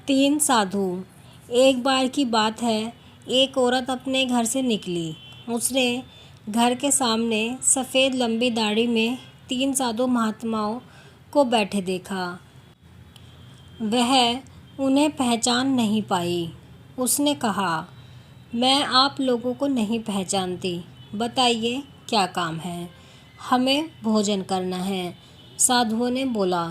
तीन साधु। एक बार की बात है, एक औरत अपने घर से निकली। उसने घर के सामने सफ़ेद लंबी दाढ़ी में तीन साधु महात्माओं को बैठे देखा। वह उन्हें पहचान नहीं पाई। उसने कहा, मैं आप लोगों को नहीं पहचानती, बताइए क्या काम है। हमें भोजन करना है। साधुओं ने बोला,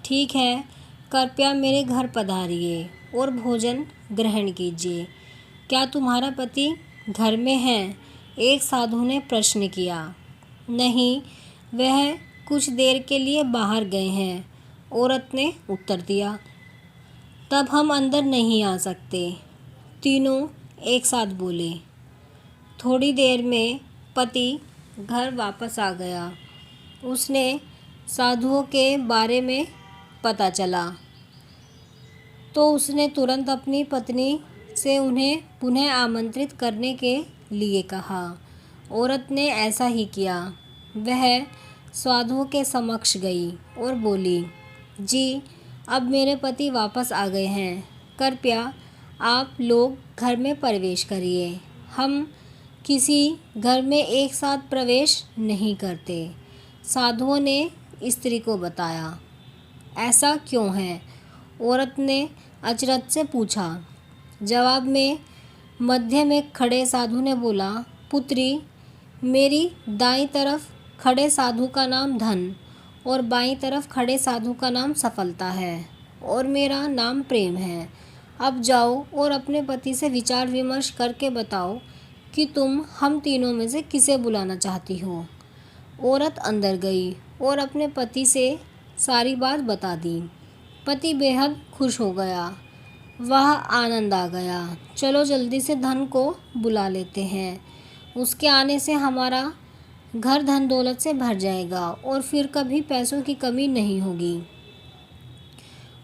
ठीक है, कृपया मेरे घर पधारिए और भोजन ग्रहण कीजिए। क्या तुम्हारा पति घर में है? एक साधु ने प्रश्न किया। नहीं, वह कुछ देर के लिए बाहर गए हैं, औरत ने उत्तर दिया। तब हम अंदर नहीं आ सकते, तीनों एक साथ बोले। थोड़ी देर में पति घर वापस आ गया। उसने साधुओं के बारे में पता चला तो उसने तुरंत अपनी पत्नी से उन्हें पुनः आमंत्रित करने के लिए कहा। औरत ने ऐसा ही किया। वह साधुओं के समक्ष गई और बोली, जी, अब मेरे पति वापस आ गए हैं। कृपया आप लोग घर में प्रवेश करिए। हम किसी घर में एक साथ प्रवेश नहीं करते। साधुओं ने स्त्री को बताया। ऐसा क्यों है? औरत ने अचरज से पूछा। जवाब में मध्य में खड़े साधु ने बोला, पुत्री, मेरी दाईं तरफ खड़े साधु का नाम धन और बाईं तरफ खड़े साधु का नाम सफलता है और मेरा नाम प्रेम है। अब जाओ और अपने पति से विचार विमर्श करके बताओ कि तुम हम तीनों में से किसे बुलाना चाहती हो। औरत अंदर गई और अपने पति से सारी बात बता दी। पति बेहद खुश हो गया। वह आनंद आ गया। चलो जल्दी से धन को बुला लेते हैं। उसके आने से हमारा घर धन दौलत से भर जाएगा और फिर कभी पैसों की कमी नहीं होगी।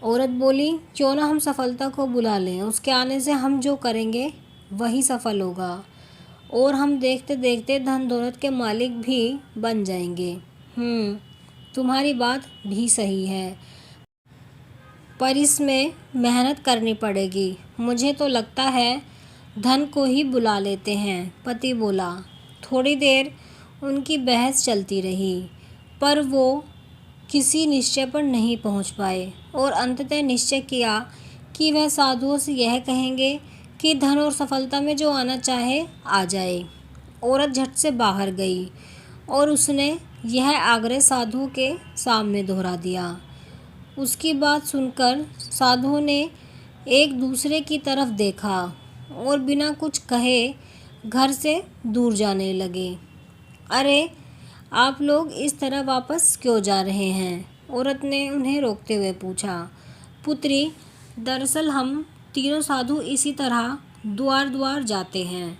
औरत बोली, क्यों ना हम सफलता को बुला लें। उसके आने से हम जो करेंगे वही सफल होगा और हम देखते देखते धन दौलत के मालिक भी बन जाएंगे। तुम्हारी बात भी सही है, पर इसमें मेहनत करनी पड़ेगी। मुझे तो लगता है धन को ही बुला लेते हैं, पति बोला। थोड़ी देर उनकी बहस चलती रही, पर वो किसी निश्चय पर नहीं पहुंच पाए और अंततः निश्चय किया कि वह साधुओं से यह कहेंगे कि धन और सफलता में जो आना चाहे आ जाए। औरत झट से बाहर गई और उसने यह आग्रह साधुओं के सामने दोहरा दिया। उसकी बात सुनकर साधुओं ने एक दूसरे की तरफ देखा और बिना कुछ कहे घर से दूर जाने लगे। अरे, आप लोग इस तरह वापस क्यों जा रहे हैं? औरत ने उन्हें रोकते हुए पूछा। पुत्री, दरअसल हम तीनों साधु इसी तरह द्वार द्वार जाते हैं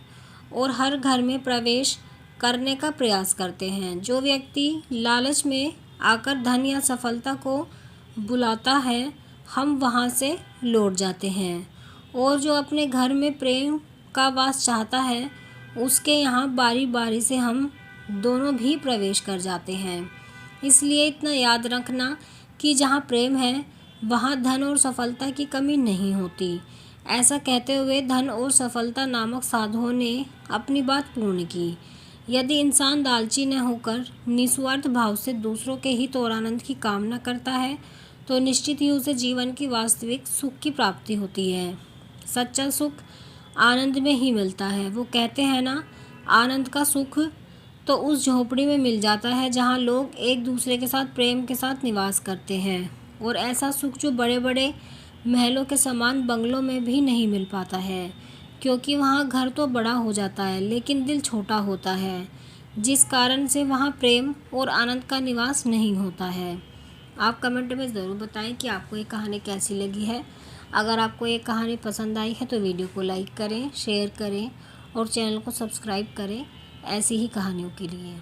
और हर घर में प्रवेश करने का प्रयास करते हैं। जो व्यक्ति लालच में आकर धन या सफलता को बुलाता है, हम वहाँ से लौट जाते हैं और जो अपने घर में प्रेम का वास चाहता है, उसके यहाँ बारी बारी से हम दोनों भी प्रवेश कर जाते हैं। इसलिए इतना याद रखना कि जहाँ प्रेम है वहाँ धन और सफलता की कमी नहीं होती। ऐसा कहते हुए धन और सफलता नामक साधुओं ने अपनी बात पूर्ण की। यदि इंसान लालची न होकर निस्वार्थ भाव से दूसरों के हित और आनंद की कामना करता है तो निश्चित ही उसे जीवन की वास्तविक सुख की प्राप्ति होती है। सच्चा सुख आनंद में ही मिलता है। वो कहते हैं ना, आनंद का सुख तो उस झोपड़ी में मिल जाता है जहाँ लोग एक दूसरे के साथ प्रेम के साथ निवास करते हैं, और ऐसा सुख जो बड़े बड़े महलों के समान बंगलों में भी नहीं मिल पाता है, क्योंकि वहाँ घर तो बड़ा हो जाता है लेकिन दिल छोटा होता है, जिस कारण से वहाँ प्रेम और आनंद का निवास नहीं होता है। आप कमेंट में ज़रूर बताएं कि आपको ये कहानी कैसी लगी है। अगर आपको ये कहानी पसंद आई है तो वीडियो को लाइक करें, शेयर करें और चैनल को सब्सक्राइब करें ऐसी ही कहानियों के लिए।